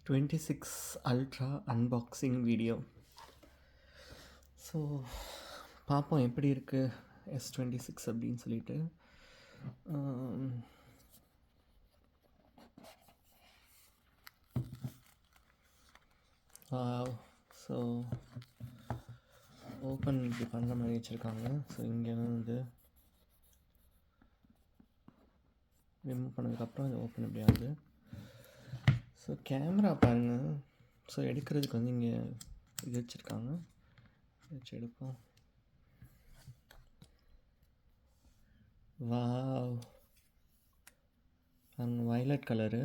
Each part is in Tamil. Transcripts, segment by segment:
26 Ultra unboxing video. ஸோ பார்ப்போம் எப்படி இருக்குது S26 அப்படின்னு சொல்லிட்டு. ஸோ ஓப்பன் இப்படி பண்ணுற மாதிரி வச்சுருக்காங்க. ஸோ இங்கே வந்து ரிமூவ் பண்ணதுக்கப்புறம் இது ஓப்பன் இப்படி ஆகுது. ஸோ கேமரா பாருங்கள். ஸோ எடுக்கிறதுக்கு வந்து இங்கே இது வச்சுருக்காங்க. வச்சு எடுப்போம். வாவ், பாருங்கள், வயலட் கலரு.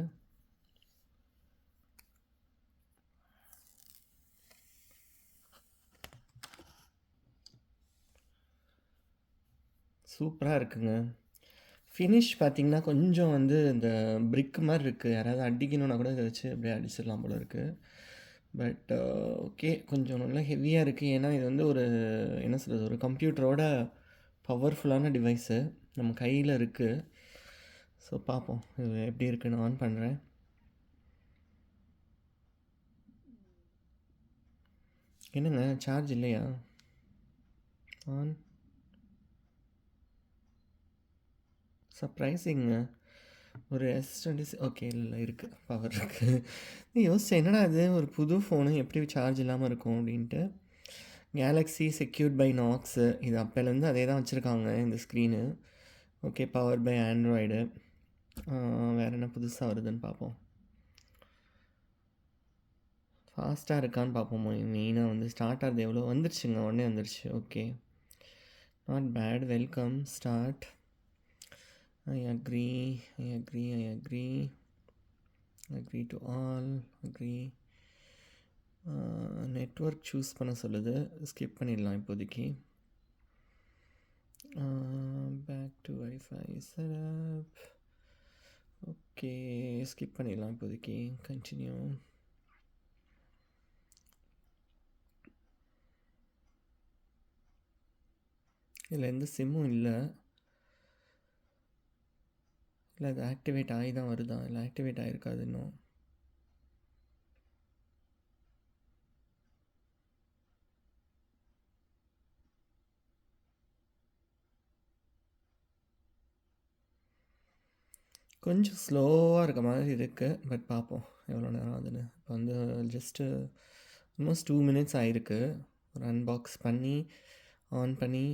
சூப்பராக இருக்குங்க. ஃபினிஷ் பார்த்திங்கன்னா கொஞ்சம் வந்து இந்த பிரிக் மாதிரி இருக்குது. யாராவது அடிக்கணுன்னா கூட இதை வச்சு அப்படியே அடிச்சிடலாம் போல் இருக்குது. பட் ஓகே, கொஞ்சம் நல்லா ஹெவியாக இருக்குது. ஏன்னா இது வந்து ஒரு என்ன சொல்கிறது, ஒரு கம்ப்யூட்டரோட பவர்ஃபுல்லான டிவைஸு நம்ம கையில் இருக்குது. ஸோ பார்ப்போம் இது எப்படி இருக்குன்னு ஆன் பண்ணுறேன். என்னங்க சார்ஜ் இல்லையா? ஆன். சர்ப்ரைசிங்க. ஒரு S26 ஓகே, இல்லை இருக்குது, பவர் இருக்குது. யோசிச்சேன் என்னடா இது ஒரு புது ஃபோனு எப்படி சார்ஜ் இல்லாமல் இருக்கும் அப்படின்ட்டு. கேலக்ஸி செக்யூர்ட் பை நாக்ஸு, இது அப்போலேருந்து அதே தான் வச்சுருக்காங்க இந்த screen. Okay, power by Android. வேறு என்ன புதுசாக வருதுன்னு பார்ப்போம். ஃபாஸ்ட்டாக இருக்கான்னு பார்ப்போம். மெயினாக வந்து ஸ்டார்ட் ஆகுது. எவ்வளோ வந்துருச்சுங்க, உடனே வந்துருச்சு. Okay, not bad. Welcome, start. I agree to all, agree. Network choose பண்ண சொல்லுது, ஸ்கிப் பண்ணிடலாம் இப்போதைக்கு. Back to wifi setup. Okay, skip பண்ணிடலாம் இப்போதைக்கு. கண்டினியூ. இதில் எந்த சிம்மும் இல்லை. இல்லை அது ஆக்டிவேட் ஆகி தான் வருதா? இல்லை ஆக்டிவேட் ஆகிருக்காது இன்னும். கொஞ்சம் ஸ்லோவாக இருக்க மாதிரி இருக்குது. பட் பார்ப்போம் எவ்வளோ நேரம் ஆகுதுன்னு. இப்போ வந்து ஜஸ்ட்டு ஆல்மோஸ்ட் 2 minutes ஆகிருக்கு. ஒரு அன்பாக்ஸ் பண்ணி ஆன் பண்ணி.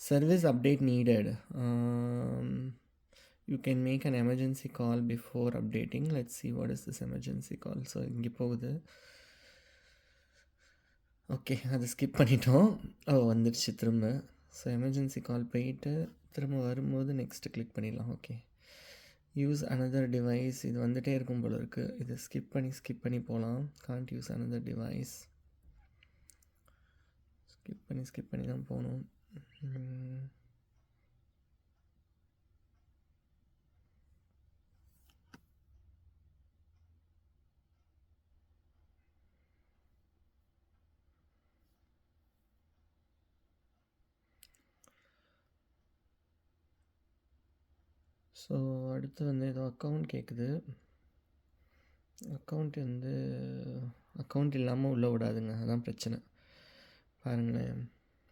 Service update needed. You can make an emergency call before updating. Let's see what is this emergency call. So இங்கே போகுது. ஓகே, அதை ஸ்கிப் பண்ணிட்டோம். வந்துடுச்சு திரும்ப. ஸோ எமர்ஜென்சி கால் போயிட்டு திரும்ப வரும்போது நெக்ஸ்ட்டு கிளிக் பண்ணிடலாம். Okay, use another device. இது வந்துகிட்டே இருக்கும் போல இருக்குது. இதை ஸ்கிப் பண்ணி போகலாம். Can't use another device. Skip பண்ணி தான் போகணும். ஸோ அடுத்து வந்து ஏதோ அக்கௌண்ட் கேட்குது. அக்கௌண்ட் இல்லாமல் உள்ளே விடாதுங்க, அதான் பிரச்சனை. பாருங்களேன்,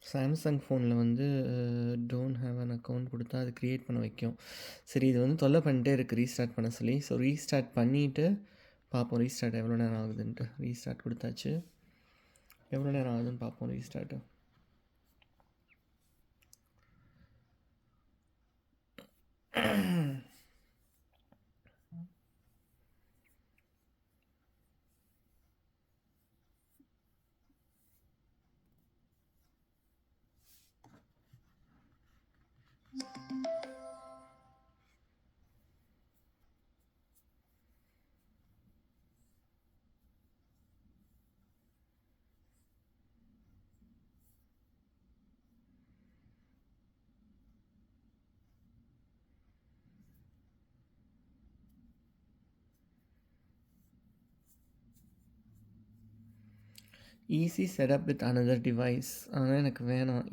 சாம்சங் ஃபோனில் வந்து டோன்ட் ஹேவ் அன் அக்கௌண்ட் கொடுத்தா அது க்ரியேட் பண்ண வைக்கும். சரி, இது வந்து தொல்லை பண்ணிட்டே இருக்குது ரீஸ்டார்ட் பண்ண சொல்லி. ஸோ ரீஸ்டார்ட் பண்ணிவிட்டு பார்ப்போம் ரீஸ்டார்ட் எவ்வளோ நேரம் ஆகுதுன்ட்டு. ரீஸ்டார்ட் கொடுத்தாச்சு, எவ்வளோ நேரம் ஆகுதுன்னு பார்ப்போம் restart. Easy setup with another device. ஆனால் எனக்கு வேணாம்.